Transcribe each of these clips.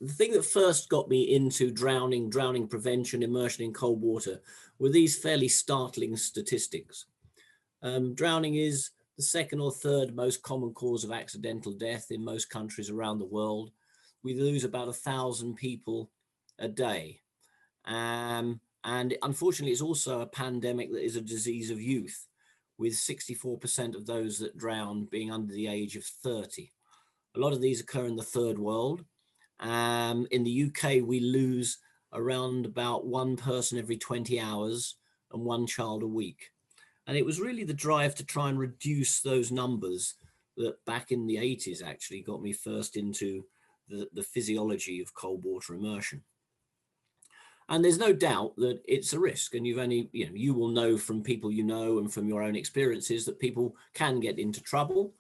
the thing that first got me into drowning prevention, immersion in cold water, were these fairly startling statistics. Drowning is the second or third most common cause of accidental death in most countries around the world. We lose about 1,000 people a day. And unfortunately, it's also a pandemic that is a disease of youth, with 64% of those that drown being under the age of 30. A lot of these occur in the third world. In the UK, we lose around about one person every 20 hours and one child a week. And it was really the drive to try and reduce those numbers that back in the 80s actually got me first into the physiology of cold water immersion. And there's no doubt that it's a risk. And you will know from people you know and from your own experiences that people can get into trouble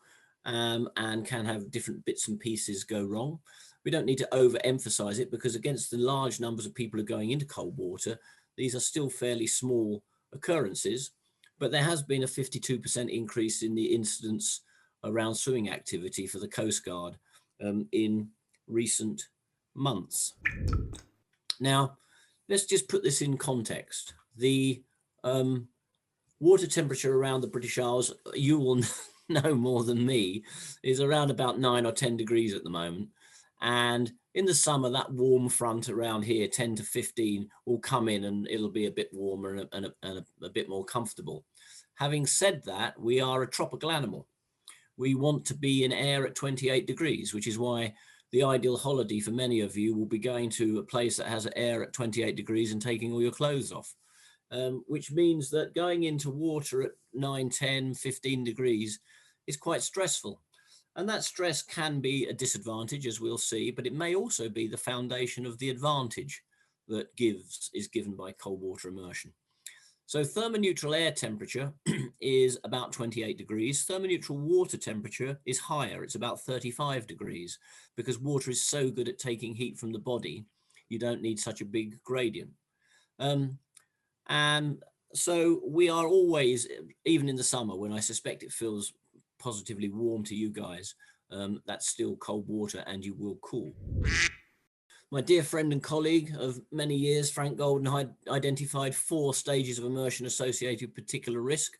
and can have different bits and pieces go wrong. We don't need to overemphasize it, because against the large numbers of people who are going into cold water, these are still fairly small occurrences. But there has been a 52% increase in the incidence around swimming activity for the Coast Guard in recent months. Now, let's just put this in context. The water temperature around the British Isles, you will know more than me, is around about 9 or 10 degrees at the moment. And in the summer, that warm front around here, 10 to 15, will come in and it'll be a bit warmer and a bit more comfortable. Having said that, we are a tropical animal. We want to be in air at 28 degrees, which is why the ideal holiday for many of you will be going to a place that has air at 28 degrees and taking all your clothes off, which means that going into water at 9, 10, 15 degrees is quite stressful. And that stress can be a disadvantage, as we'll see, but it may also be the foundation of the advantage that is given by cold water immersion. So thermoneutral air temperature is about 28 degrees. Thermoneutral water temperature is higher. It's about 35 degrees, because water is so good at taking heat from the body, you don't need such a big gradient. And so we are always, even in the summer, when I suspect it feels positively warm to you guys, that's still cold water and you will cool. My dear friend and colleague of many years, Frank Golden, identified 4 stages of immersion associated with particular risk.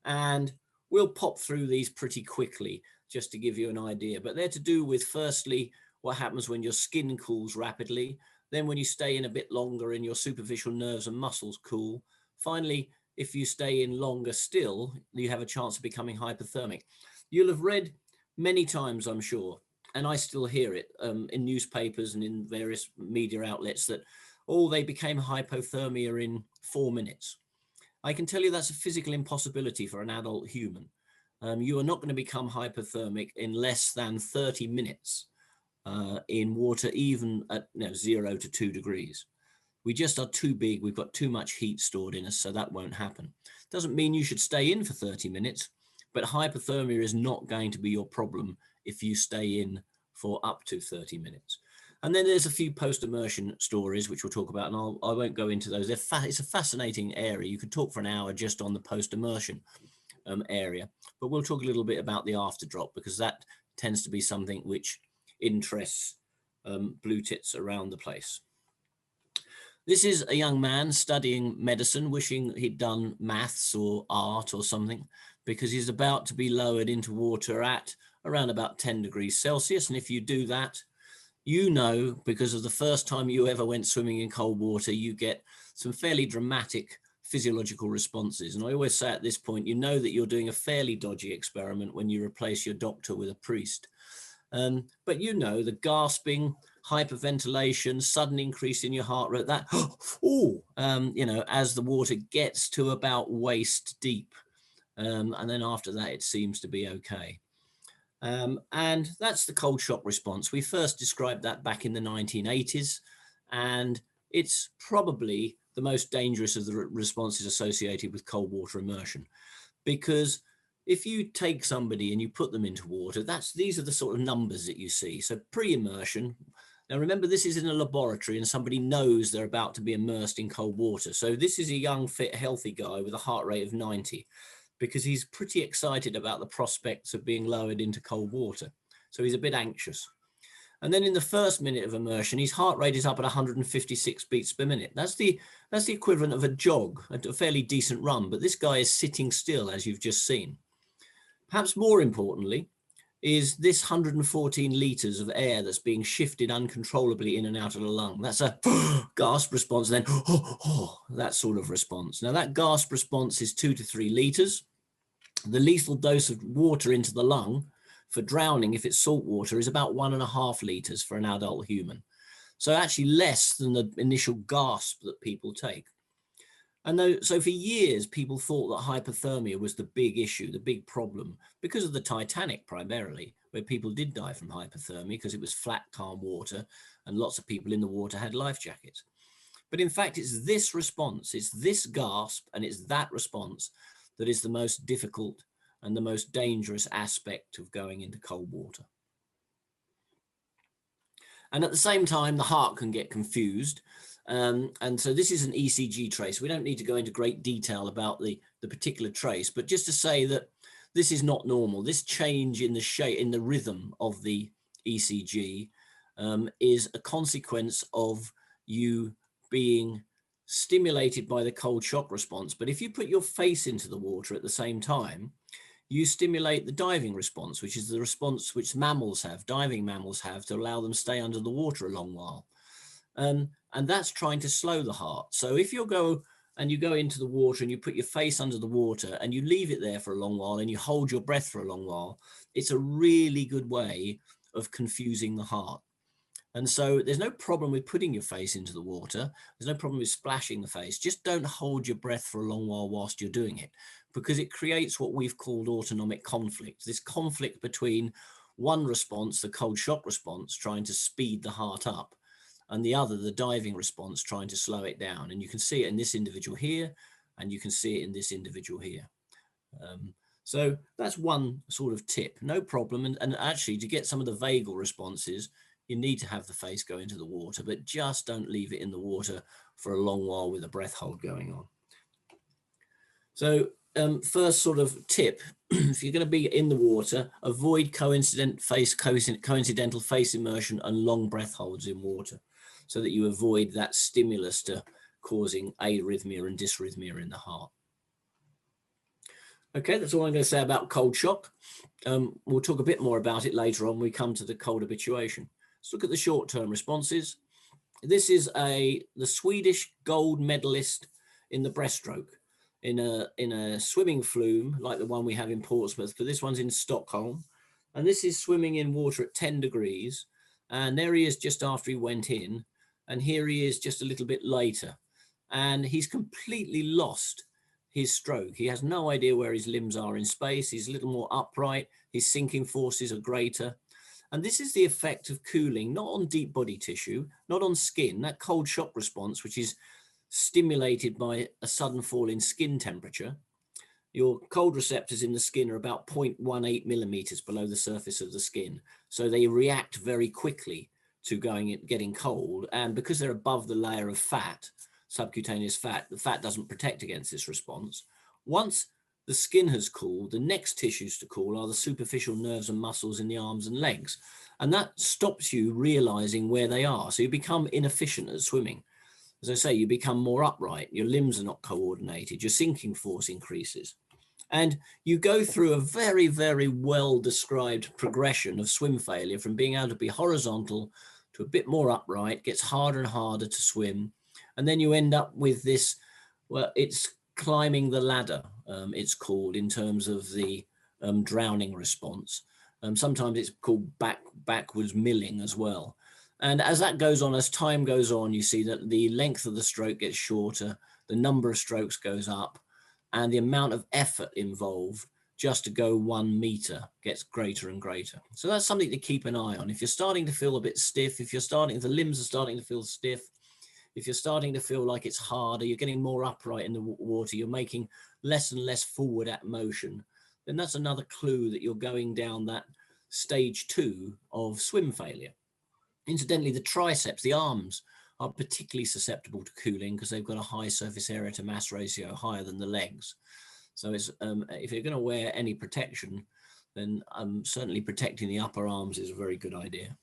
And we'll pop through these pretty quickly just to give you an idea. But they're to do with, firstly, what happens when your skin cools rapidly. Then when you stay in a bit longer and your superficial nerves and muscles cool. Finally, if you stay in longer still, you have a chance of becoming hypothermic. You'll have read many times, I'm sure, and I still hear it in newspapers and in various media outlets, that, they became hypothermia in 4 minutes. I can tell you that's a physical impossibility for an adult human. You are not going to become hypothermic in less than 30 minutes in water, even at 0 to 2 degrees. We just are too big. We've got too much heat stored in us, so that won't happen. Doesn't mean you should stay in for 30 minutes, but hypothermia is not going to be your problem if you stay in for up to 30 minutes. And then there's a few post-immersion stories, which we'll talk about, and I won't go into those. It's a fascinating area. You could talk for an hour just on the post-immersion area, but we'll talk a little bit about the after drop, because that tends to be something which interests blue tits around the place. This is a young man studying medicine, wishing he'd done maths or art or something, because he's about to be lowered into water at around about 10 degrees Celsius. And if you do that, you know, because of the first time you ever went swimming in cold water, you get some fairly dramatic physiological responses. And I always say at this point, you know that you're doing a fairly dodgy experiment when you replace your doctor with a priest. But you know, the gasping, hyperventilation, sudden increase in your heart rate, that, as the water gets to about waist deep. And then after that, it seems to be okay. And that's the cold shock response. We first described that back in the 1980s, and it's probably the most dangerous of the responses associated with cold water immersion, because if you take somebody and you put them into water, these are the sort of numbers that you see. So pre-immersion, now remember, this is in a laboratory and somebody knows they're about to be immersed in cold water. So this is a young, fit, healthy guy with a heart rate of 90, because he's pretty excited about the prospects of being lowered into cold water. So he's a bit anxious. And then in the first minute of immersion, his heart rate is up at 156 beats per minute. That's the equivalent of a jog, a fairly decent run, but this guy is sitting still, as you've just seen. Perhaps more importantly is this 114 litres of air that's being shifted uncontrollably in and out of the lung. That's a gasp response, and then that sort of response. Now that gasp response is 2 to 3 litres. The lethal dose of water into the lung for drowning, if it's salt water, is about 1.5 litres for an adult human. So actually less than the initial gasp that people take. And so for years, people thought that hypothermia was the big issue, the big problem, because of the Titanic primarily, where people did die from hypothermia because it was flat, calm water, and lots of people in the water had life jackets. But in fact, it's this response, it's this gasp, and it's that response that is the most difficult and the most dangerous aspect of going into cold water. And at the same time, the heart can get confused. And so this is an ECG trace. We don't need to go into great detail about the particular trace, but just to say that this is not normal. This change in the shape, in the rhythm of the ECG is a consequence of you being stimulated by the cold shock response. But if you put your face into the water at the same time, you stimulate the diving response, which is the response which mammals have, diving mammals have, to allow them to stay under the water a long while. And that's trying to slow the heart. So if you go into the water and you put your face under the water and you leave it there for a long while and you hold your breath for a long while, it's a really good way of confusing the heart. And so there's no problem with putting your face into the water. There's no problem with splashing the face. Just don't hold your breath for a long while whilst you're doing it, because it creates what we've called autonomic conflict. This conflict between one response, the cold shock response, trying to speed the heart up, and the other, the diving response, trying to slow it down. And you can see it in this individual here, and you can see it in this individual here. So that's one sort of tip, no problem. And actually, to get some of the vagal responses, you need to have the face go into the water, but just don't leave it in the water for a long while with a breath hold going on. So first sort of tip, if you're going to be in the water, avoid coincidental face immersion and long breath holds in water, so that you avoid that stimulus to causing arrhythmia and dysrhythmia in the heart. Okay, that's all I'm going to say about cold shock. We'll talk a bit more about it later on when we come to the cold habituation. Let's look at the short-term responses. This is the Swedish gold medalist in the breaststroke in a swimming flume like the one we have in Portsmouth, but this one's in Stockholm. And this is swimming in water at 10 degrees. And there he is just after he went in. And here he is just a little bit later. And he's completely lost his stroke. He has no idea where his limbs are in space. He's a little more upright. His sinking forces are greater. And this is the effect of cooling, not on deep body tissue, not on skin. That cold shock response, which is stimulated by a sudden fall in skin temperature. Your cold receptors in the skin are about 0.18 millimeters below the surface of the skin. So they react very quickly to getting cold. And because they're above the layer of fat, subcutaneous fat, the fat doesn't protect against this response. Once the skin has cooled, the next tissues to cool are the superficial nerves and muscles in the arms and legs. And that stops you realizing where they are. So you become inefficient at swimming. As I say, you become more upright. Your limbs are not coordinated. Your sinking force increases. And you go through a very, very well described progression of swim failure from being able to be horizontal to a bit more upright, gets harder and harder to swim. And then you end up with this, well, it's climbing the ladder, it's called, in terms of the drowning response. Sometimes it's called backwards milling as well. And as that goes on, as time goes on, you see that the length of the stroke gets shorter, the number of strokes goes up, and the amount of effort involved just to go 1 meter gets greater and greater. So that's something to keep an eye on. If you're starting to feel a bit stiff, if the limbs are starting to feel stiff, if you're starting to feel like it's harder, you're getting more upright in the water, you're making less and less forward motion, then that's another clue that you're going down that stage 2 of swim failure. Incidentally, the triceps, the arms, are particularly susceptible to cooling because they've got a high surface area to mass ratio, higher than the legs. So it's, if you're going to wear any protection, then certainly protecting the upper arms is a very good idea.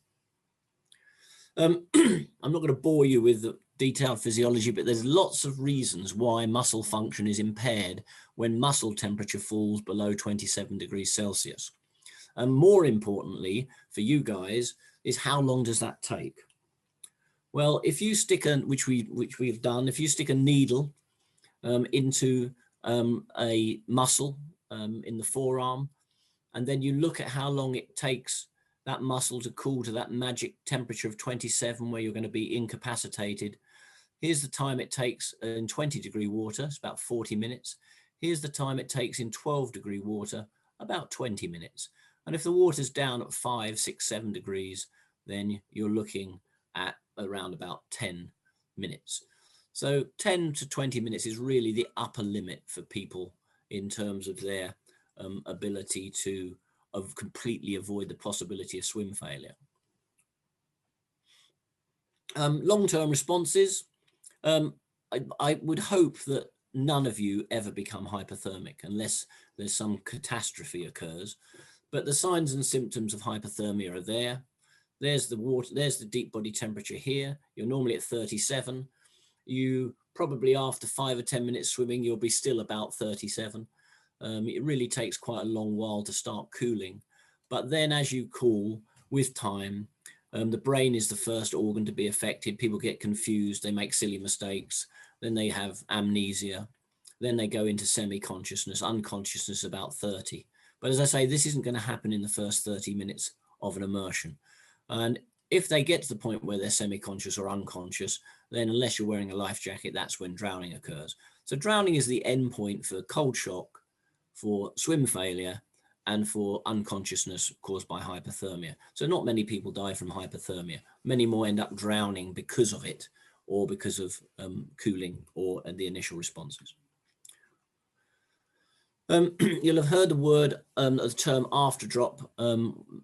I'm not going to bore you with the detailed physiology, but there's lots of reasons why muscle function is impaired when muscle temperature falls below 27 degrees Celsius. And more importantly for you guys is, how long does that take? Well, if you stick which we've done, if you stick a needle into a muscle in the forearm, and then you look at how long it takes that muscle to cool to that magic temperature of 27, where you're going to be incapacitated. Here's the time it takes in 20-degree water, it's about 40 minutes. Here's the time it takes in 12-degree water, about 20 minutes. And if the water's down at 5, 6, 7 degrees, then you're looking at around about 10 minutes. So 10 to 20 minutes is really the upper limit for people in terms of their ability to completely avoid the possibility of swim failure. Long-term responses. I would hope that none of you ever become hypothermic unless there's some catastrophe occurs. But the signs and symptoms of hypothermia are there. There's the water, there's the deep body temperature here. You're normally at 37. You probably, after 5 or 10 minutes swimming, you'll be still about 37. It really takes quite a long while to start cooling. But then as you cool with time, the brain is the first organ to be affected. People get confused, they make silly mistakes, then they have amnesia, then they go into semi-consciousness, unconsciousness about 30. But as I say, this isn't going to happen in the first 30 minutes of an immersion. And if they get to the point where they're semi-conscious or unconscious, then unless you're wearing a life jacket, that's when drowning occurs. So drowning is the end point for cold shock, for swim failure, and for unconsciousness caused by hypothermia. So not many people die from hypothermia. Many more end up drowning because of it, or because of cooling or the initial responses. You'll have heard the word, the term after drop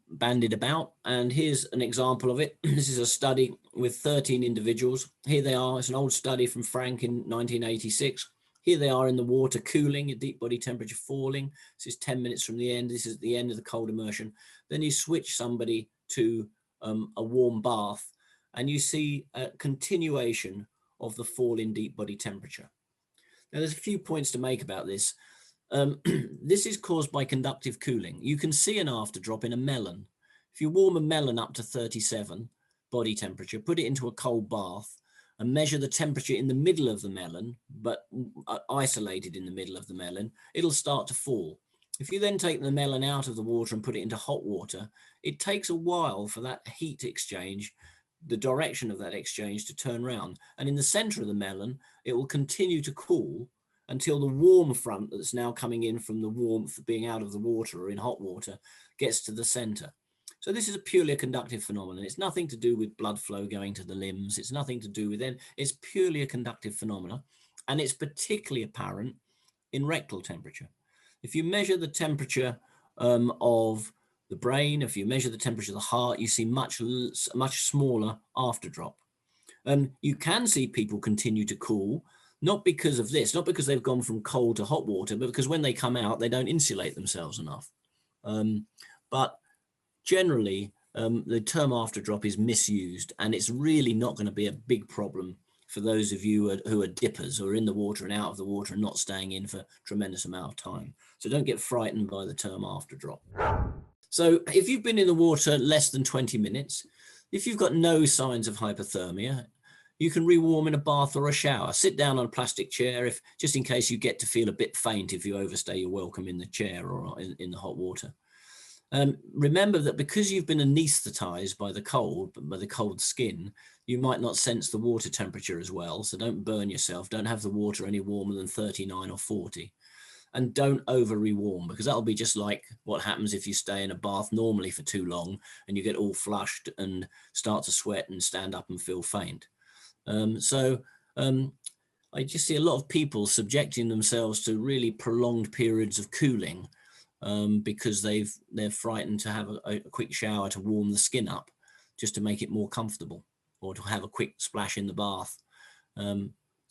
bandied about, and here's an example of it. This is a study with 13 individuals. Here they are. It's an old study from Frank in 1986. Here they are in the water cooling, a deep body temperature falling. This is 10 minutes from the end. This is the end of the cold immersion. Then you switch somebody to a warm bath, and you see a continuation of the fall in deep body temperature. Now, there's a few points to make about this. This is caused by conductive cooling. You can see an after drop in a melon. If you warm a melon up to 37 body temperature, put it into a cold bath, and measure the temperature in the middle of the melon, but isolated in the middle of the melon, it'll start to fall. If you then take the melon out of the water and put it into hot water, it takes a while for that heat exchange, the direction of that exchange, to turn around. And in the center of the melon, it will continue to cool until the warm front that's now coming in from the warmth being out of the water or in hot water gets to the center. So this is a purely a conductive phenomenon. It's nothing to do with blood flow going to the limbs. It's nothing to do with it. It's purely a conductive phenomenon. And it's particularly apparent in rectal temperature. If you measure the temperature of the brain, if you measure the temperature of the heart, you see much smaller after drop. You can see people continue to cool, not because of this, not because they've gone from cold to hot water, but because when they come out, they don't insulate themselves enough. But generally, the term after drop is misused, and it's really not going to be a big problem for those of you who are dippers, who are in the water and out of the water and not staying in for a tremendous amount of time. So don't get frightened by the term after drop. So if you've been in the water less than 20 minutes, if you've got no signs of hypothermia, you can rewarm in a bath or a shower. Sit down on a plastic chair, just in case you get to feel a bit faint if you overstay your welcome in the chair or in the hot water. Remember that because you've been anesthetized by the cold skin, you might not sense the water temperature as well. So don't burn yourself. Don't have the water any warmer than 39 or 40. And don't over rewarm, because that'll be just like what happens if you stay in a bath normally for too long and you get all flushed and start to sweat and stand up and feel faint. I just see a lot of people subjecting themselves to really prolonged periods of cooling because they're frightened to have a quick shower to warm the skin up, just to make it more comfortable, or to have a quick splash in the bath.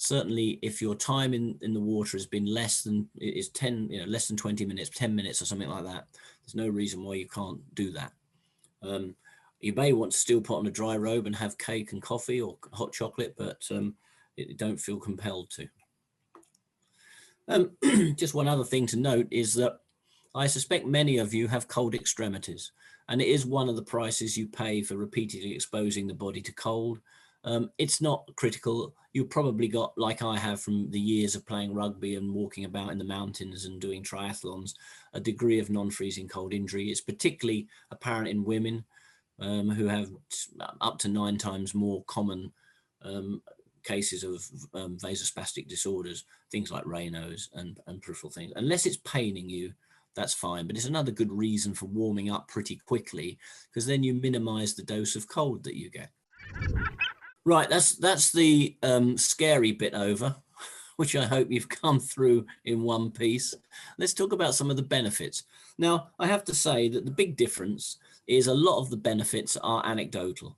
Certainly, if your time in the water has been less than 20 minutes, 10 minutes or something like that, there's no reason why you can't do that. You may want to still put on a dry robe and have cake and coffee or hot chocolate, but don't feel compelled to. Just one other thing to note is that I suspect many of you have cold extremities, and it is one of the prices you pay for repeatedly exposing the body to cold. It's not critical. You've probably got, like I have from the years of playing rugby and walking about in the mountains and doing triathlons, a degree of non-freezing cold injury. It's particularly apparent in women who have up to 9 times more common cases of vasospastic disorders, things like Raynaud's and peripheral things. Unless it's paining you, that's fine. But it's another good reason for warming up pretty quickly, because then you minimize the dose of cold that you get. Right, that's the scary bit over, which I hope you've come through in one piece. Let's talk about some of the benefits. Now, I have to say that the big difference is a lot of the benefits are anecdotal.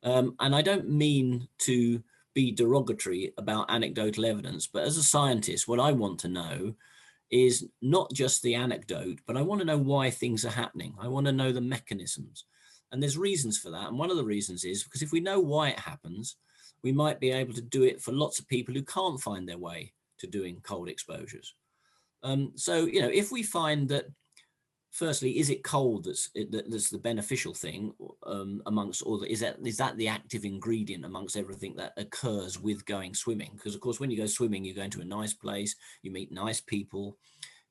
And I don't mean to be derogatory about anecdotal evidence, but as a scientist, what I want to know is not just the anecdote, but I want to know why things are happening. I want to know the mechanisms. And there's reasons for that. And one of the reasons is because if we know why it happens, we might be able to do it for lots of people who can't find their way to doing cold exposures. So, if we find that, firstly, is it cold that's the beneficial thing amongst all the, is that the active ingredient amongst everything that occurs with going swimming? Because of course, when you go swimming, you go into a nice place, you meet nice people,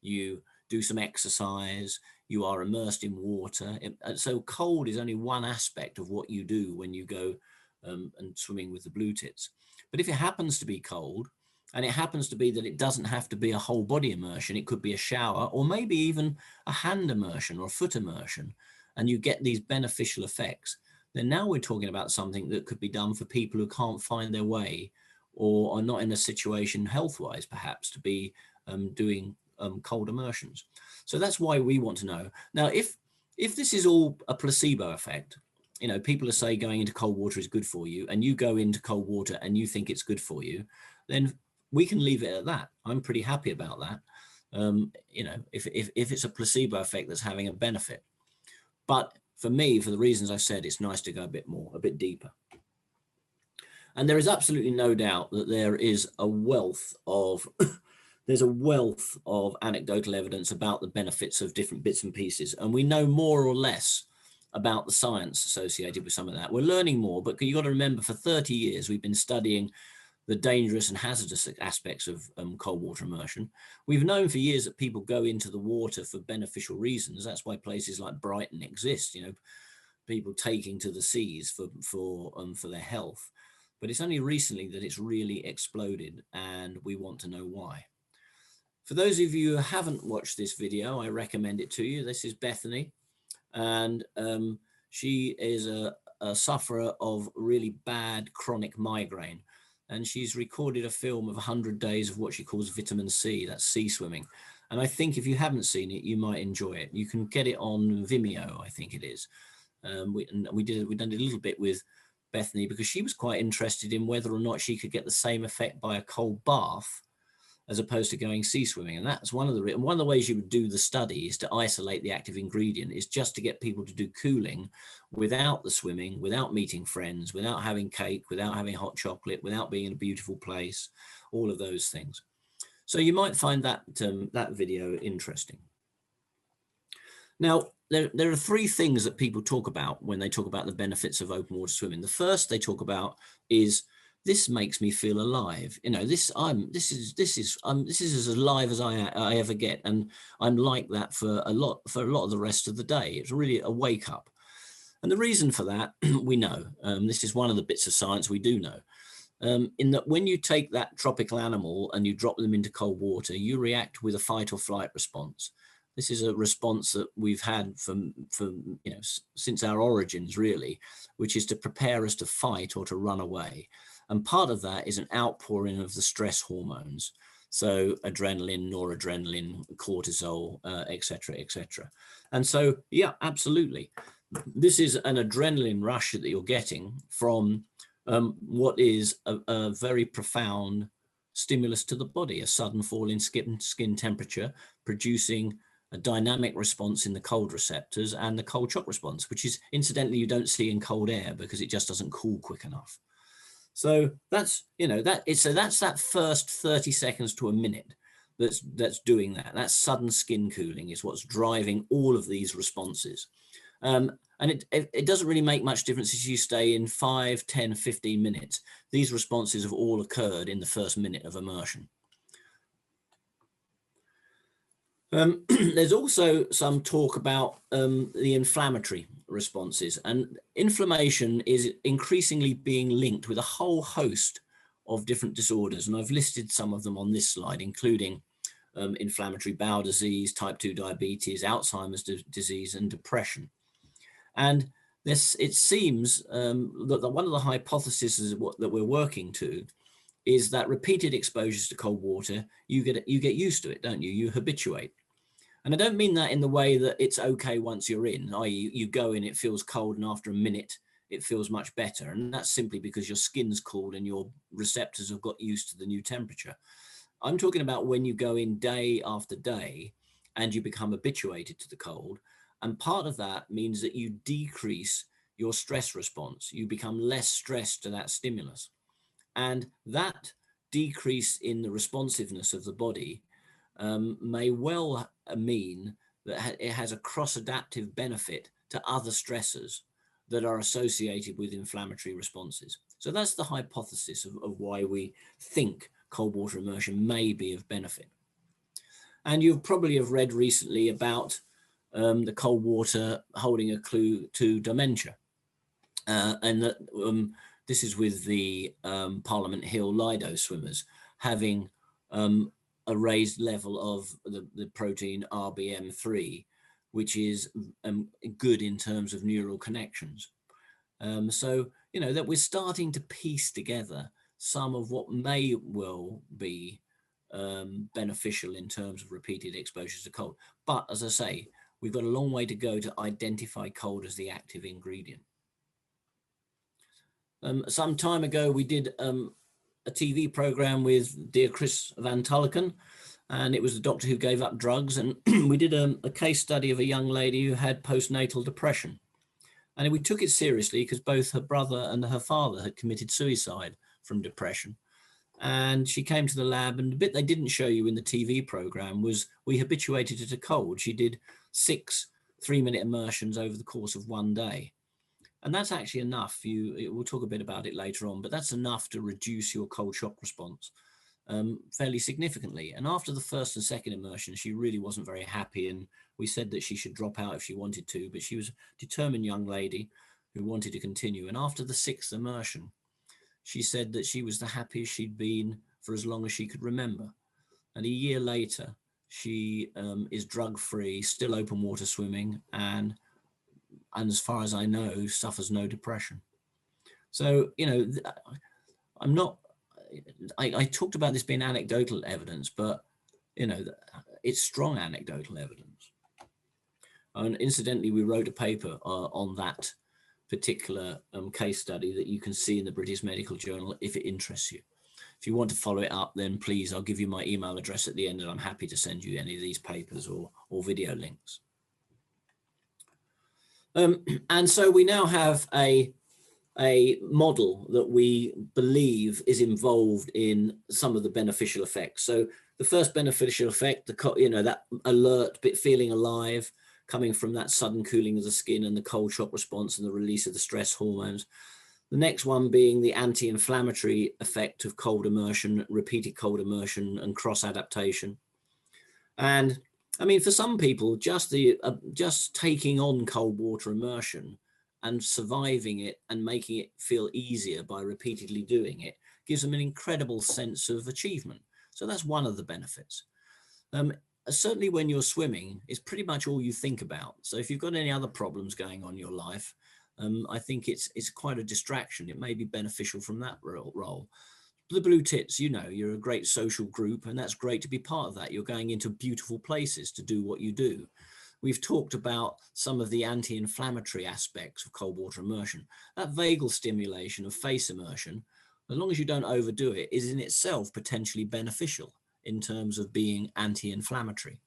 you do some exercise, you are immersed in water. So cold is only one aspect of what you do when you go and swimming with the blue tits. But if it happens to be cold, and it happens to be that it doesn't have to be a whole body immersion, it could be a shower or maybe even a hand immersion or a foot immersion, and you get these beneficial effects, then now we're talking about something that could be done for people who can't find their way or are not in a situation health-wise perhaps to be doing cold immersions. So that's why we want to know. Now, if this is all a placebo effect, people are saying going into cold water is good for you, and you go into cold water and you think it's good for you, then we can leave it at that. I'm pretty happy about that. If it's a placebo effect that's having a benefit. But for me, for the reasons I've said, it's nice to go a bit deeper. And there is absolutely no doubt that there is a wealth of anecdotal evidence about the benefits of different bits and pieces. And we know more or less about the science associated with some of that. We're learning more, but you've got to remember, for 30 years, we've been studying the dangerous and hazardous aspects of cold water immersion. We've known for years that people go into the water for beneficial reasons. That's why places like Brighton exist, people taking to the seas for their health. But it's only recently that it's really exploded, and we want to know why. For those of you who haven't watched this video, I recommend it to you. This is Bethany, and she is a sufferer of really bad chronic migraine. And she's recorded a film of 100 days of what she calls vitamin C, that's sea swimming. And I think if you haven't seen it, you might enjoy it. You can get it on Vimeo, I think it is. We've done it a little bit with Bethany because she was quite interested in whether or not she could get the same effect by a cold bath as opposed to going sea swimming. And that's one of the ways you would do the study is to isolate the active ingredient, is just to get people to do cooling without the swimming, without meeting friends, without having cake, without having hot chocolate, without being in a beautiful place, all of those things. So you might find that video interesting. Now, there are 3 things that people talk about when they talk about the benefits of open water swimming. The first they talk about is, this makes me feel alive. This is as alive as I ever get, and I'm like that for a lot of the rest of the day. It's really a wake up, and the reason for that we know. This is one of the bits of science we do know, in that when you take that tropical animal and you drop them into cold water, you react with a fight or flight response. This is a response that we've had since our origins, really, which is to prepare us to fight or to run away. And part of that is an outpouring of the stress hormones. So adrenaline, noradrenaline, cortisol, et cetera, et cetera. And so, yeah, absolutely. This is an adrenaline rush that you're getting from what is a very profound stimulus to the body, a sudden fall in skin temperature, producing a dynamic response in the cold receptors and the cold shock response, which is incidentally you don't see in cold air because it just doesn't cool quick enough. So that's, that's that first 30 seconds to a minute that's doing that. That sudden skin cooling is what's driving all of these responses. And it doesn't really make much difference if you stay in 5, 10, 15 minutes. These responses have all occurred in the first minute of immersion. There's also some talk about the inflammatory responses, and inflammation is increasingly being linked with a whole host of different disorders. And I've listed some of them on this slide, including inflammatory bowel disease, type 2 diabetes, Alzheimer's disease, and depression. And it seems that one of the hypotheses that we're working to is that repeated exposures to cold water, you get used to it, don't you? You habituate. And I don't mean that in the way that it's okay once you're in, i.e. you go in, it feels cold, and after a minute, it feels much better. And that's simply because your skin's cooled and your receptors have got used to the new temperature. I'm talking about when you go in day after day and you become habituated to the cold. And part of that means that you decrease your stress response. You become less stressed to that stimulus. And that decrease in the responsiveness of the body may well mean that it has a cross-adaptive benefit to other stressors that are associated with inflammatory responses. So that's the hypothesis of why we think cold water immersion may be of benefit. And you probably have read recently about the cold water holding a clue to dementia. And that this is with the Parliament Hill Lido swimmers having a raised level of the protein RBM3, which is good in terms of neural connections. So, that we're starting to piece together some of what may well be beneficial in terms of repeated exposures to cold. But as I say, we've got a long way to go to identify cold as the active ingredient. Some time ago, we did a TV program with dear Chris Van Tulleken, and it was a doctor who gave up drugs. And we did a case study of a young lady who had postnatal depression. And we took it seriously because both her brother and her father had committed suicide from depression. And she came to the lab, and the bit they didn't show you in the TV program was we habituated her to cold. She did 6 3-minute immersions over the course of one day. And that's actually enough. We'll talk a bit about it later on, but that's enough to reduce your cold shock response fairly significantly. And after the first and second immersion, she really wasn't very happy. And we said that she should drop out if she wanted to, but she was a determined young lady who wanted to continue. And after the 6th immersion, she said that she was the happiest she'd been for as long as she could remember. And a year later, she is drug-free, still open water swimming, and as far as I know, suffers no depression. So, I'm not, I talked about this being anecdotal evidence, but, it's strong anecdotal evidence. And incidentally, we wrote a paper on that particular case study that you can see in the British Medical Journal if it interests you. If you want to follow it up, then please, I'll give you my email address at the end, and I'm happy to send you any of these papers or video links. And so we now have a model that we believe is involved in some of the beneficial effects. So the first beneficial effect, that alert bit, feeling alive, coming from that sudden cooling of the skin and the cold shock response and the release of the stress hormones. The next one being the anti-inflammatory effect of cold immersion, repeated cold immersion, and cross adaptation. And I mean, for some people, just taking on cold water immersion and surviving it and making it feel easier by repeatedly doing it gives them an incredible sense of achievement. So that's one of the benefits. Certainly when you're swimming, it's pretty much all you think about. So if you've got any other problems going on in your life, I think it's quite a distraction. It may be beneficial from that role. The Blue Tits, you're a great social group, and that's great to be part of that. You're going into beautiful places to do what you do. We've talked about some of the anti-inflammatory aspects of cold water immersion. That vagal stimulation of face immersion, as long as you don't overdo it, is in itself potentially beneficial in terms of being anti-inflammatory.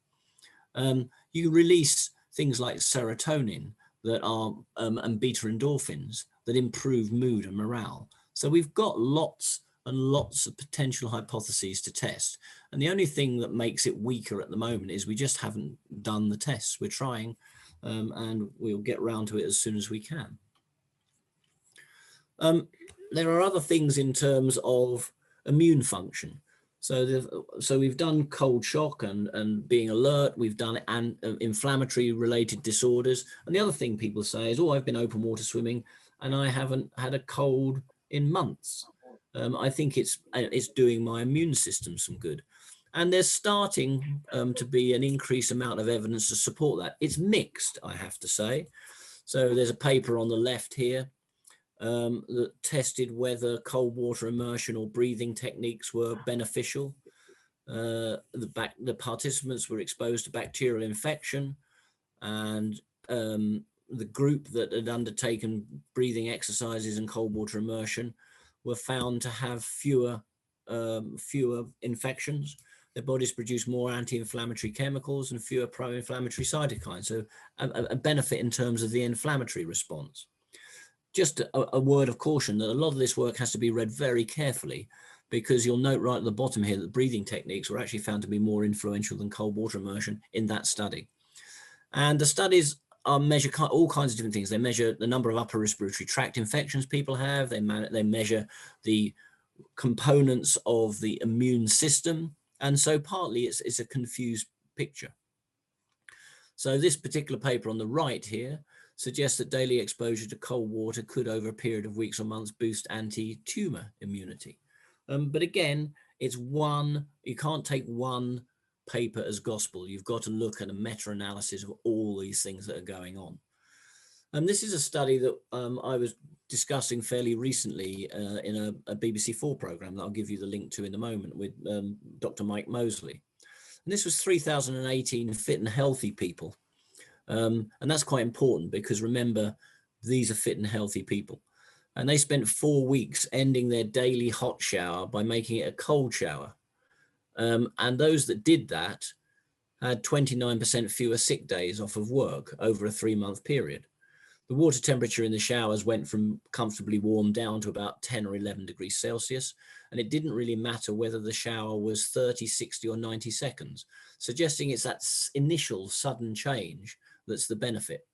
You release things like serotonin that are and beta endorphins that improve mood and morale. So we've got lots and lots of potential hypotheses to test. And the only thing that makes it weaker at the moment is we just haven't done the tests. We're trying, and we'll get round to it as soon as we can. There are other things in terms of immune function. So we've done cold shock and being alert. We've done inflammatory related disorders. And the other thing people say is, oh, I've been open water swimming and I haven't had a cold in months. I think it's doing my immune system some good. And there's starting to be an increased amount of evidence to support that. It's mixed, I have to say. So there's a paper on the left here that tested whether cold water immersion or breathing techniques were beneficial. The participants were exposed to bacterial infection, and the group that had undertaken breathing exercises and cold water immersion were found to have fewer infections. Their bodies produce more anti-inflammatory chemicals and fewer pro-inflammatory cytokines. So a benefit in terms of the inflammatory response. Just a word of caution that a lot of this work has to be read very carefully, because you'll note right at the bottom here that breathing techniques were actually found to be more influential than cold water immersion in that study. And the studies measure all kinds of different things. They measure the number of upper respiratory tract infections people have. They measure the components of the immune system. And so partly it's a confused picture. So this particular paper on the right here suggests that daily exposure to cold water could, over a period of weeks or months, boost anti-tumor immunity. But again, it's you can't take one paper as gospel. You've got to look at a meta-analysis of all these things that are going on. And this is a study that I was discussing fairly recently in a BBC4 program that I'll give you the link to in a moment with Dr. Mike Mosley. And this was 3,018 fit and healthy people. And that's quite important, because remember, these are fit and healthy people. And they spent 4 weeks ending their daily hot shower by making it a cold shower. And those that did that had 29% fewer sick days off of work over a 3-month period. The water temperature in the showers went from comfortably warm down to about 10 or 11 degrees Celsius. And it didn't really matter whether the shower was 30, 60 or 90 seconds, suggesting it's that initial sudden change that's the benefit.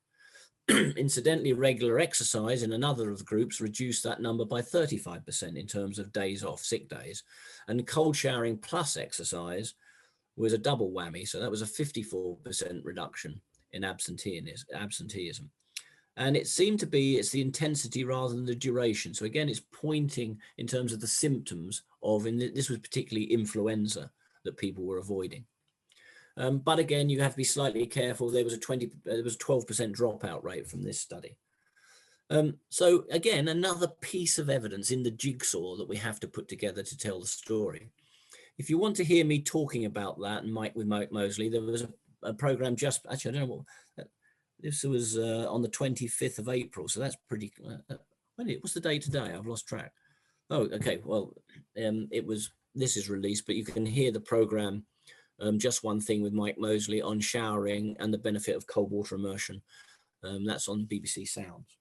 Incidentally, regular exercise in another of the groups reduced that number by 35% in terms of days off, sick days. And cold showering plus exercise was a double whammy. So that was a 54% reduction in absenteeism. And it seemed to be, it's the intensity rather than the duration. So again, it's pointing in terms of the symptoms of, this was particularly influenza that people were avoiding. But again, you have to be slightly careful. There was a 12% dropout rate from this study. So again, another piece of evidence in the jigsaw that we have to put together to tell the story. If you want to hear me talking about that, and with Mike Mosley, there was a program actually, I don't know what, this was on the 25th of April. So that's pretty, what's the day today? I've lost track. Oh, okay. Well, this is released, but you can hear the program, Just One Thing with Mike Mosley on showering and the benefit of cold water immersion. That's on BBC Sounds.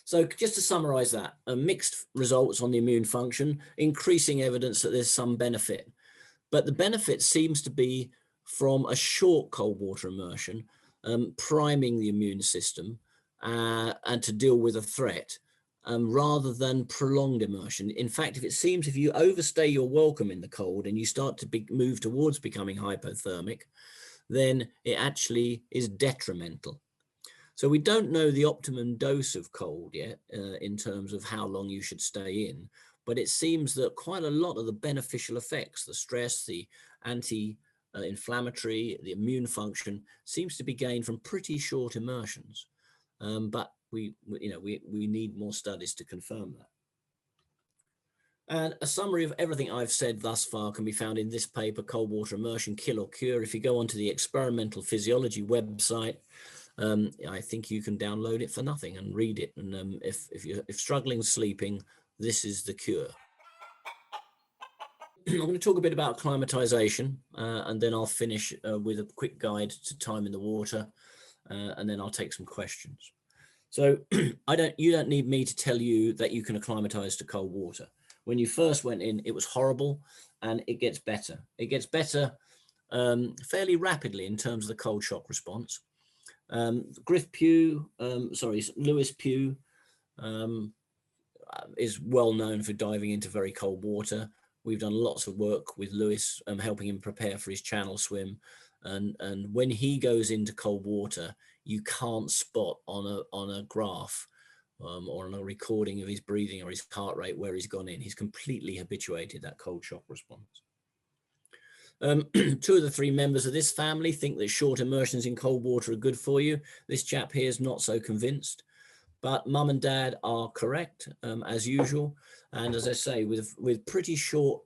So just to summarize that, mixed results on the immune function, increasing evidence that there's some benefit. But the benefit seems to be from a short cold water immersion, priming the immune system and to deal with a threat, rather than prolonged immersion. In fact, if you overstay your welcome in the cold and you start to move towards becoming hypothermic, then it actually is detrimental. So we don't know the optimum dose of cold yet in terms of how long you should stay in, but it seems that quite a lot of the beneficial effects, the stress, the anti-inflammatory, the immune function, seems to be gained from pretty short immersions. But we need more studies to confirm that. And a summary of everything I've said thus far can be found in this paper, Cold Water Immersion, Kill or Cure. If you go onto the Experimental Physiology website, I think you can download it for nothing and read it. And if you're struggling sleeping, this is the cure. going to talk a bit about acclimatization, and then I'll finish with a quick guide to time in the water, and then I'll take some questions. So you don't need me to tell you that you can acclimatize to cold water. When you first went in, it was horrible, and it gets better. It gets better fairly rapidly in terms of the cold shock response. Lewis Pugh is well known for diving into very cold water. We've done lots of work with Lewis, helping him prepare for his channel swim. And when he goes into cold water, you can't spot on a graph or on a recording of his breathing or his heart rate where he's gone in. He's completely habituated that cold shock response. 2 of the 3 members of this family think that short immersions in cold water are good for you. This chap here is not so convinced, but mum and dad are correct, as usual. And as I say, with pretty short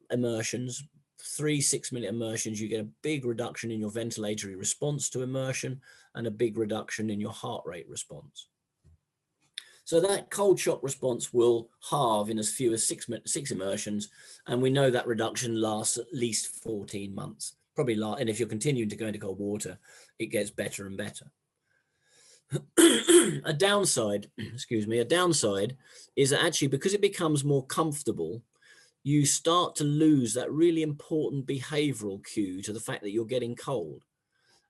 immersions, 3 6-minute immersions, you get a big reduction in your ventilatory response to immersion and a big reduction in your heart rate response. So that cold shock response will halve in as few as 6 immersions. And we know that reduction lasts at least 14 months, and if you're continuing to go into cold water, it gets better and better. A downside is that actually, because it becomes more comfortable, you start to lose that really important behavioral cue to the fact that you're getting cold.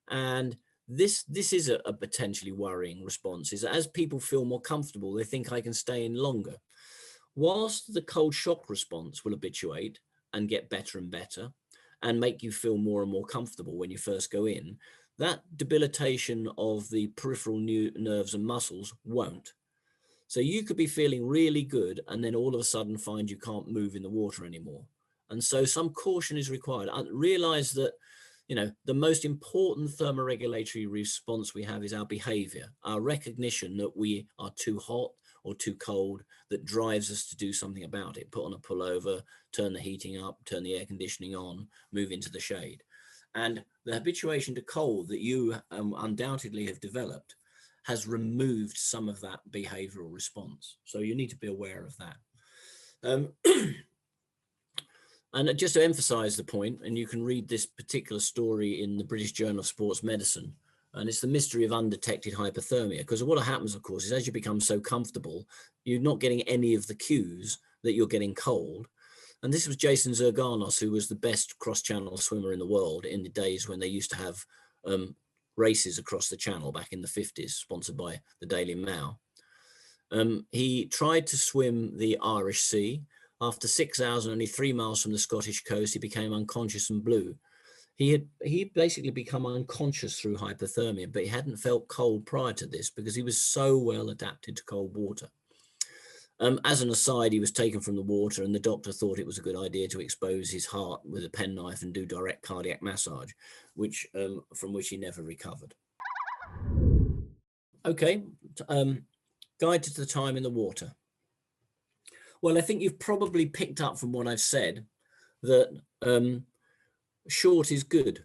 And this is a potentially worrying response, is that as people feel more comfortable, they think I can stay in longer. Whilst the cold shock response will habituate and get better and better and make you feel more and more comfortable when you first go in, that debilitation of the peripheral nerves and muscles won't. So you could be feeling really good and then all of a sudden find you can't move in the water anymore. And so some caution is required. I realize that, the most important thermoregulatory response we have is our behavior, our recognition that we are too hot or too cold, that drives us to do something about it. Put on a pullover, turn the heating up, turn the air conditioning on, move into the shade. And the habituation to cold that you undoubtedly have developed has removed some of that behavioral response. So you need to be aware of that. And just to emphasize the point, and you can read this particular story in the British Journal of Sports Medicine, and it's the mystery of undetected hypothermia. Because what happens, of course, is as you become so comfortable, you're not getting any of the cues that you're getting cold. And this was Jason Zerganos, who was the best cross-channel swimmer in the world in the days when they used to have races across the channel back in the 50s, sponsored by the Daily Mail. He tried to swim the Irish Sea. After 6 hours and only 3 miles from the Scottish coast, he became unconscious and blue. He basically become unconscious through hypothermia, but he hadn't felt cold prior to this because he was so well adapted to cold water. As an aside, he was taken from the water and the doctor thought it was a good idea to expose his heart with a penknife and do direct cardiac massage, from which he never recovered. Okay, guide to the time in the water. Well, I think you've probably picked up from what I've said that short is good.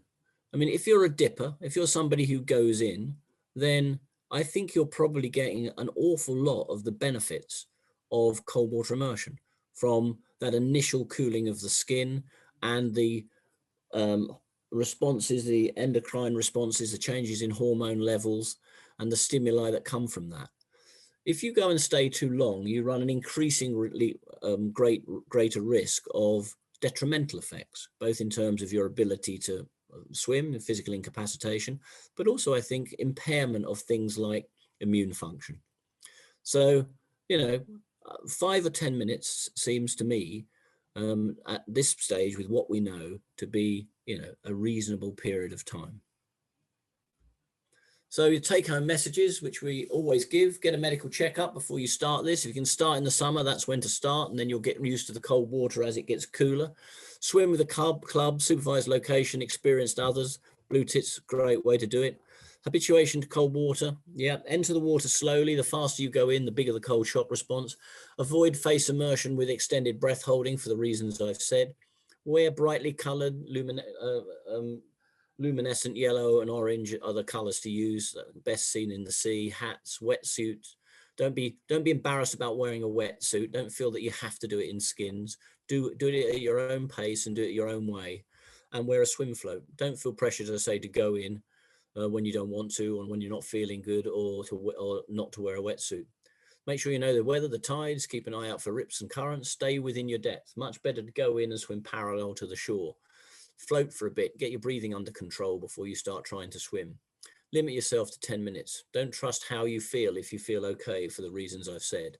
I mean, if you're a dipper, if you're somebody who goes in, then I think you're probably getting an awful lot of the benefits of cold water immersion, from that initial cooling of the skin and the responses, the endocrine responses, the changes in hormone levels and the stimuli that come from that. If you go and stay too long, you run an increasingly greater risk of detrimental effects, both in terms of your ability to swim, physical incapacitation, but also I think impairment of things like immune function. So, 5 or 10 minutes seems to me at this stage with what we know to be, a reasonable period of time. So your take-home messages, which we always give: get a medical checkup before you start this. If you can start in the summer, that's when to start, and then you'll get used to the cold water as it gets cooler. Swim with a club, supervised location, experienced others. Blue TITS, great way to do it. Habituation to cold water. Yeah, enter the water slowly. The faster you go in, the bigger the cold shock response. Avoid face immersion with extended breath holding for the reasons I've said. Wear brightly colored luminescent yellow and orange are the colors to use, best seen in the sea. Hats, wetsuits. Don't be embarrassed about wearing a wetsuit. Don't feel that you have to do it in skins. Do it at your own pace and do it your own way, and wear a swim float. Don't feel pressure, as I say, to go in when you don't want to, or when you're not feeling good, or not to wear a wetsuit. Make sure you know the weather, the tides, keep an eye out for rips and currents, stay within your depth. Much better to go in and swim parallel to the shore. Float for a bit, get your breathing under control before you start trying to swim. Limit yourself to 10 minutes. Don't trust how you feel if you feel okay for the reasons I've said.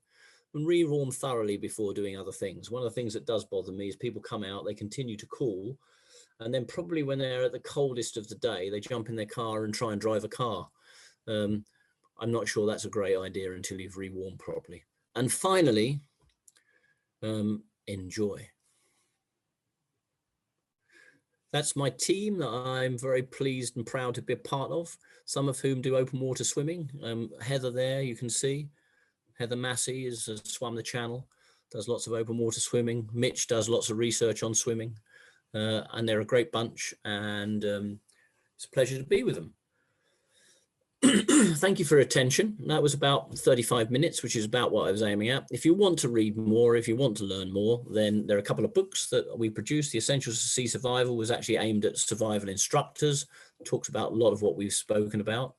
And rewarm thoroughly before doing other things. One of the things that does bother me is people come out, they continue to cool, and then probably when they're at the coldest of the day, they jump in their car and try and drive a car. I'm not sure that's a great idea until you've rewarmed properly. And finally, enjoy. That's my team that I'm very pleased and proud to be a part of, some of whom do open water swimming. Heather there, you can see. Heather Massey has swum the channel, does lots of open water swimming. Mitch does lots of research on swimming, and they're a great bunch, and it's a pleasure to be with them. Thank you for your attention. That was about 35 minutes, which is about what I was aiming at. If you want to read more, if you want to learn more, then there are a couple of books that we produced. The Essentials to Sea Survival was actually aimed at survival instructors. It talks about a lot of what we've spoken about.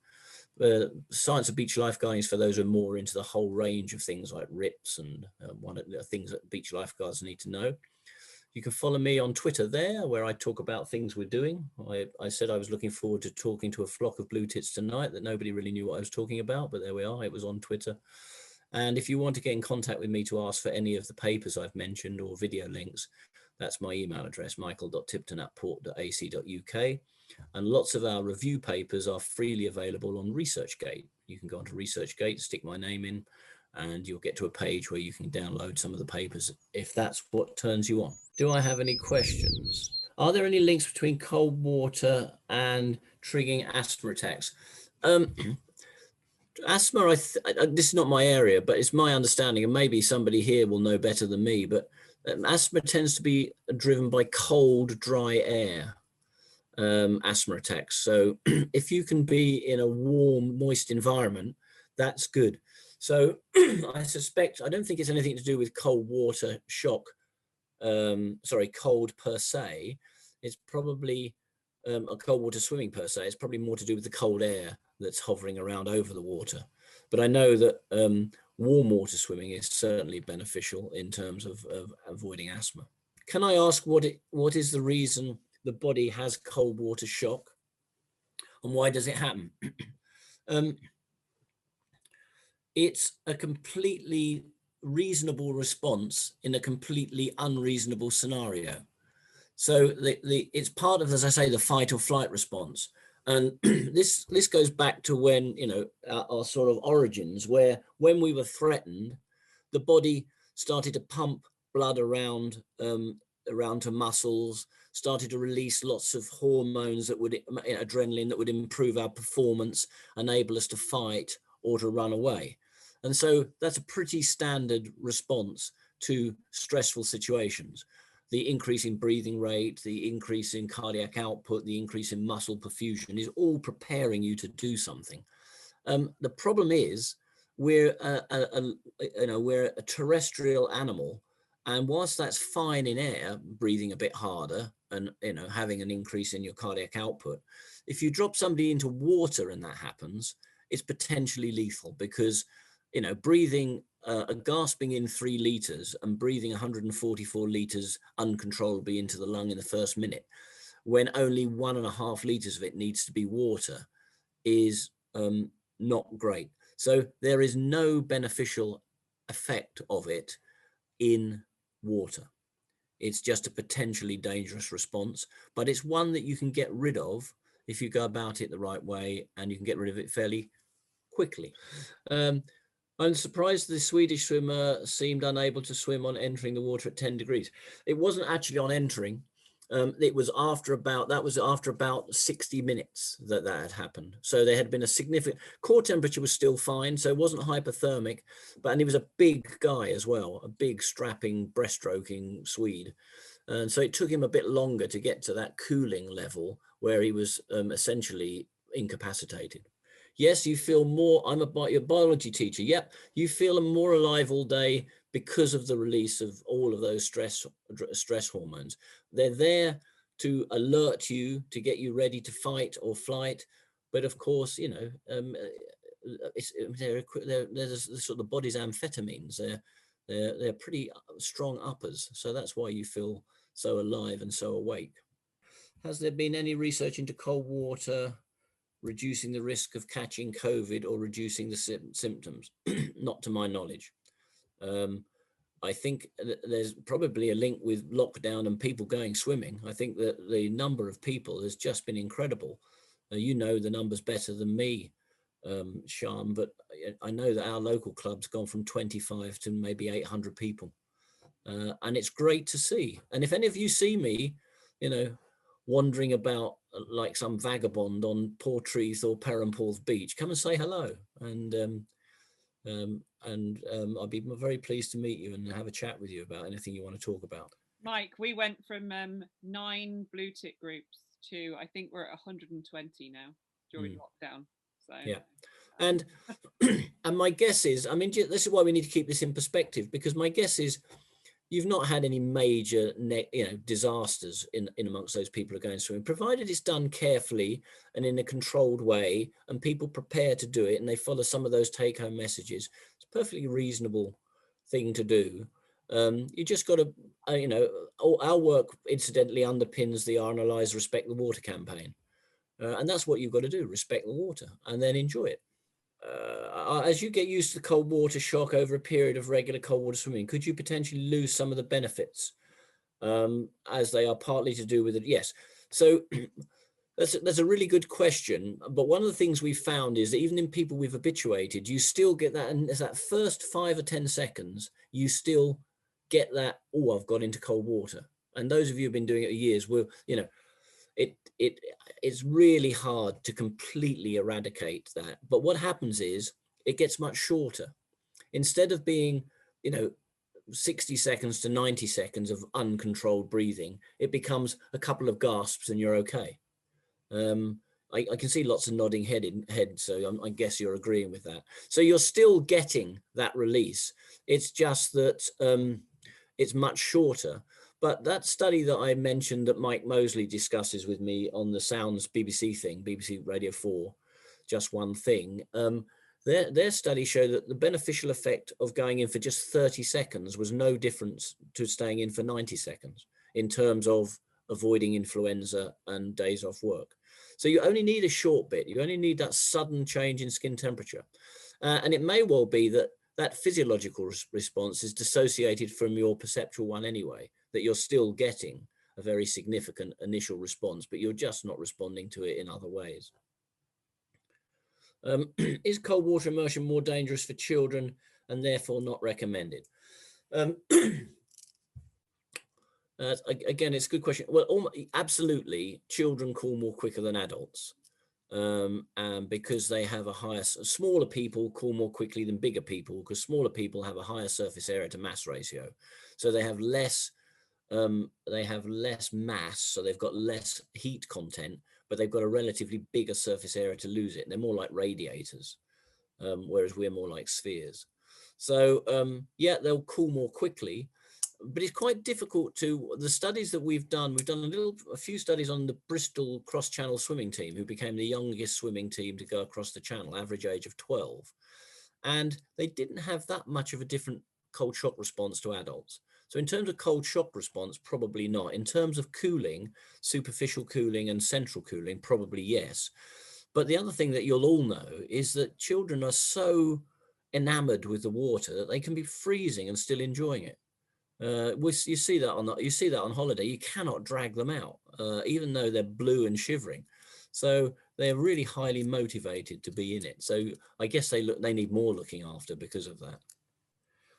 Science of Beach Lifeguarding is for those who are more into the whole range of things like RIPS and one of the things that beach lifeguards need to know. You can follow me on Twitter there, where I talk about things we're doing. I said I was looking forward to talking to a flock of blue tits tonight that nobody really knew what I was talking about, but there we are, it was on Twitter. And if you want to get in contact with me to ask for any of the papers I've mentioned or video links, that's my email address, michael.tipton@port.ac.uk. And lots of our review papers are freely available on ResearchGate. You can go onto ResearchGate, stick my name in, and you'll get to a page where you can download some of the papers if that's what turns you on. Do I have any questions? Are there any links between cold water and triggering asthma attacks? Asthma, this is not my area, but it's my understanding, and maybe somebody here will know better than me, but asthma tends to be driven by cold, dry air. Asthma attacks. So if you can be in a warm, moist environment, that's good. So I suspect, I don't think it's anything to do with cold water shock, cold per se. It's probably a cold water swimming per se. It's probably more to do with the cold air that's hovering around over the water. But I know that warm water swimming is certainly beneficial in terms of avoiding asthma. Can I ask what is the reason the body has cold water shock, and why does it happen? It's a completely reasonable response in a completely unreasonable scenario. So it's part of, as I say, the fight or flight response. And this goes back to when, our sort of origins, where when we were threatened, the body started to pump blood around to muscles, started to release lots of hormones that would, adrenaline, that would improve our performance, enable us to fight or to run away. And so that's a pretty standard response to stressful situations. The increase in breathing rate, the increase in cardiac output, the increase in muscle perfusion is all preparing you to do something. The problem is we're a terrestrial animal, and whilst that's fine in air, breathing a bit harder and having an increase in your cardiac output, if you drop somebody into water and that happens, it's potentially lethal, because breathing, gasping in 3 liters and breathing 144 liters uncontrollably into the lung in the first minute, when only 1.5 liters of it needs to be water, is not great. So there is no beneficial effect of it in water. It's just a potentially dangerous response, but it's one that you can get rid of if you go about it the right way, and you can get rid of it fairly quickly. I'm surprised the Swedish swimmer seemed unable to swim on entering the water at 10 degrees. It wasn't actually on entering. It was after about 60 minutes that had happened. So there had been a significant, core temperature was still fine, so it wasn't hypothermic, and he was a big guy as well, a big strapping breaststroking Swede. And so it took him a bit longer to get to that cooling level where he was essentially incapacitated. Yes, you feel more, I'm your biology teacher. Yep, you feel more alive all day because of the release of all of those stress hormones. They're there to alert you, to get you ready to fight or flight. But of course, you know, they're sort of the body's amphetamines. They're pretty strong uppers. So that's why you feel so alive and so awake. Has there been any research into cold water reducing the risk of catching COVID or reducing the symptoms? Not to my knowledge. I think there's probably a link with lockdown and people going swimming. I think that the number of people has just been incredible. You know the numbers better than me, Shan, but I know that our local club's gone from 25 to maybe 800 people. And it's great to see. And if any of you see me, you know, wandering about like some vagabond on Portreath or Perranporth Beach, come and say hello. And I'll be very pleased to meet you and have a chat with you about anything you want to talk about. Mike, we went from 9 blue tick groups to, I think we're at 120 now during lockdown. So yeah, and and my guess is, I mean, this is why we need to keep this in perspective, because my guess is you've not had any major disasters in amongst those people who are going swimming, provided it's done carefully and in a controlled way and people prepare to do it and they follow some of those take-home messages. It's a perfectly reasonable thing to do. You just got to, our work incidentally underpins the RNLI's Respect the Water campaign. And that's what you've got to do, respect the water and then enjoy it. As you get used to the cold water shock over a period of regular cold water swimming, could you potentially lose some of the benefits, as they are partly to do with it? Yes. So that's a really good question. But one of the things we found is that even in people we've habituated, you still get that, and it's that first 5 or 10 seconds, you still get that, oh, I've got into cold water. And those of you who've been doing it for years will, you know, it's really hard to completely eradicate that. But what happens is it gets much shorter. Instead of being, 60 seconds to 90 seconds of uncontrolled breathing, it becomes a couple of gasps and you're okay. I can see lots of nodding head, so I guess you're agreeing with that. So you're still getting that release. It's just that it's much shorter. But that study that I mentioned that Mike Mosley discusses with me on the Sounds BBC thing, BBC Radio 4, Just One Thing, their study showed that the beneficial effect of going in for just 30 seconds was no difference to staying in for 90 seconds in terms of avoiding influenza and days off work. So you only need a short bit. You only need that sudden change in skin temperature. And it may well be that that physiological response is dissociated from your perceptual one anyway, that you're still getting a very significant initial response, but you're just not responding to it in other ways. Is cold water immersion more dangerous for children and therefore not recommended? Again, it's a good question. Well, absolutely, children cool more quicker than adults. And because they have a higher, smaller people cool more quickly than bigger people, because smaller people have a higher surface area to mass ratio. So they have less mass, so they've got less heat content, but they've got a relatively bigger surface area to lose it. They're more like radiators, whereas we're more like spheres. So yeah, they'll cool more quickly, but it's quite difficult to, the studies that we've done a few studies on the Bristol cross-channel swimming team, who became the youngest swimming team to go across the channel, average age of 12. And they didn't have that much of a different cold shock response to adults. So in terms of cold shock response, probably not. In terms of cooling, superficial cooling and central cooling, probably yes. But the other thing that you'll all know is that children are so enamored with the water that they can be freezing and still enjoying it. You see that on holiday. You cannot drag them out, even though they're blue and shivering. So they're really highly motivated to be in it. So I guess they need more looking after because of that.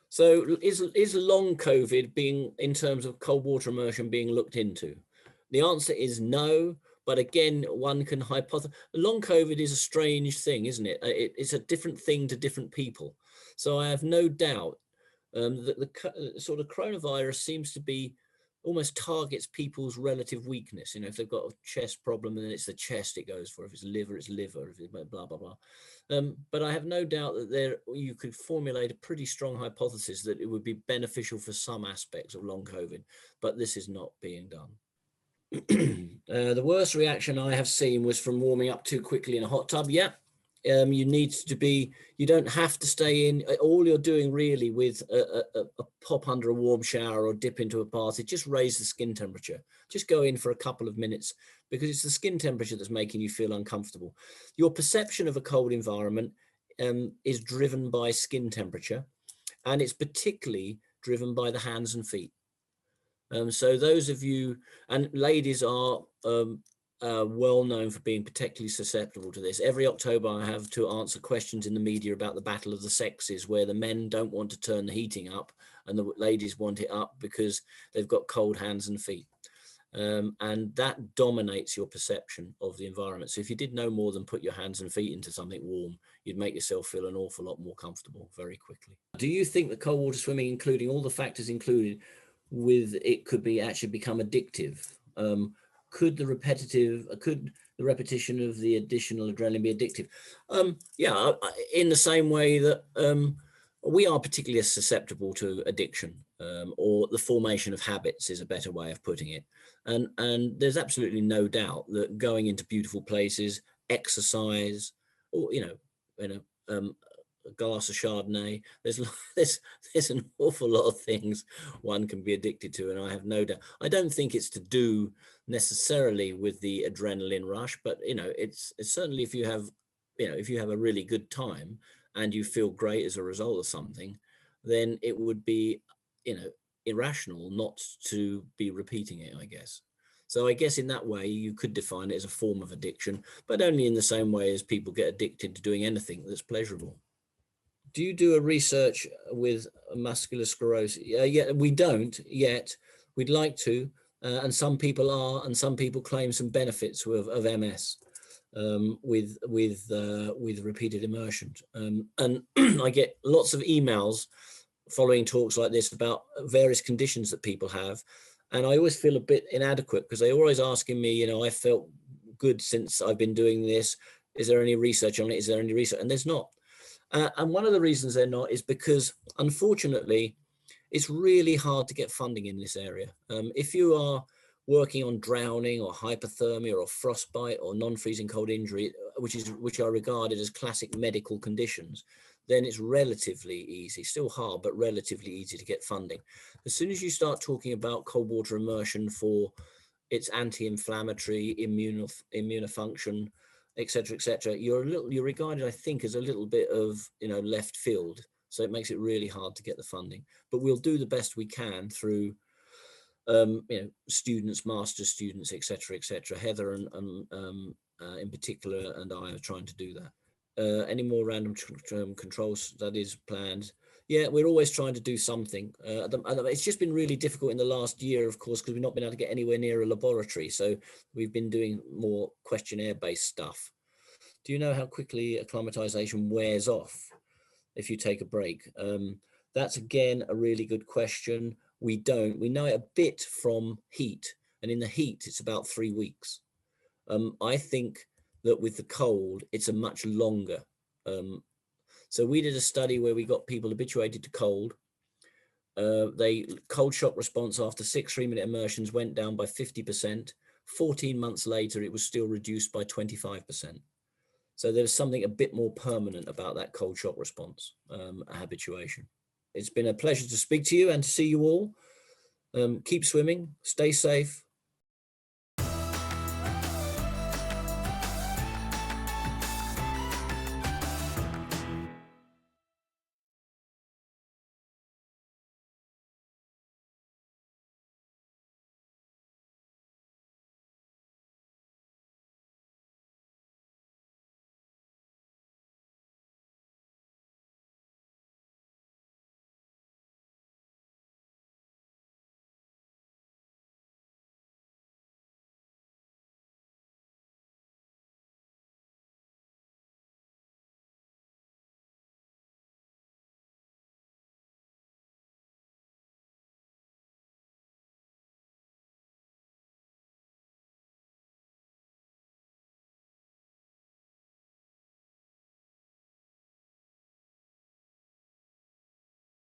So is long COVID being, in terms of cold water immersion, being looked into? The answer is no. But again, one can hypothesize. Long COVID is a strange thing, isn't it? It's a different thing to different people. So I have no doubt that the sort of coronavirus seems to be almost targets people's relative weakness. You know, if they've got a chest problem, then it's the chest it goes for. If it's liver, it's liver. If it's blah blah blah. But I have no doubt that you could formulate a pretty strong hypothesis that it would be beneficial for some aspects of long COVID, but this is not being done. The worst reaction I have seen was from warming up too quickly in a hot tub. Yeah. You don't have to stay in. All you're doing really with a pop under a warm shower or dip into a bath, it just raise the skin temperature. Just go in for a couple of minutes, because it's the skin temperature that's making you feel uncomfortable. Your perception of a cold environment is driven by skin temperature, and it's particularly driven by the hands and feet. So those of you, and ladies are well known for being particularly susceptible to this. Every October I have to answer questions in the media about the battle of the sexes, where the men don't want to turn the heating up and the ladies want it up because they've got cold hands and feet. And that dominates your perception of the environment. So if you did no more than put your hands and feet into something warm, you'd make yourself feel an awful lot more comfortable very quickly. Do you think that cold water swimming, including all the factors included with it, could be actually become addictive? Could the repetition of the additional adrenaline be addictive? Yeah, in the same way that we are particularly susceptible to addiction, or the formation of habits is a better way of putting it. And there's absolutely no doubt that going into beautiful places, exercise, or a glass of Chardonnay, there's an awful lot of things one can be addicted to, and I have no doubt. I don't think it's to do necessarily with the adrenaline rush, but it's certainly if you have a really good time and you feel great as a result of something, then it would be irrational not to be repeating it, I guess. So I guess in that way you could define it as a form of addiction, but only in the same way as people get addicted to doing anything that's pleasurable. Do you do a research with muscular sclerosis? Yeah, we don't yet. We'd like to, and some people are, and some people claim some benefits of MS with repeated immersions. And I get lots of emails following talks like this about various conditions that people have, and I always feel a bit inadequate because they're always asking me, I felt good since I've been doing this. Is there any research on it? Is there any research? And there's not. And one of the reasons they're not is because, unfortunately, it's really hard to get funding in this area. If you are working on drowning or hypothermia or frostbite or non-freezing cold injury, which are regarded as classic medical conditions, then it's relatively easy, still hard, but relatively easy to get funding. As soon as you start talking about cold water immersion for its anti-inflammatory, immunofunction, etc., you're regarded, I think, as a little bit of left field. So it makes it really hard to get the funding. But we'll do the best we can through students, master's students, etc. Heather and in particular, and I are trying to do that. Any more random control studies planned? Yeah, we're always trying to do something. It's just been really difficult in the last year, of course, because we've not been able to get anywhere near a laboratory. So we've been doing more questionnaire-based stuff. Do you know how quickly acclimatization wears off if you take a break? That's, again, a really good question. We don't. We know it a bit from heat. And in the heat, it's about 3 weeks. I think that with the cold, it's a much longer. So we did a study where we got people habituated to cold. Cold shock response after 6 3-minute immersions went down by 50%. 14 months later, it was still reduced by 25%. So there's something a bit more permanent about that cold shock response, habituation. It's been a pleasure to speak to you and to see you all. Keep swimming, stay safe,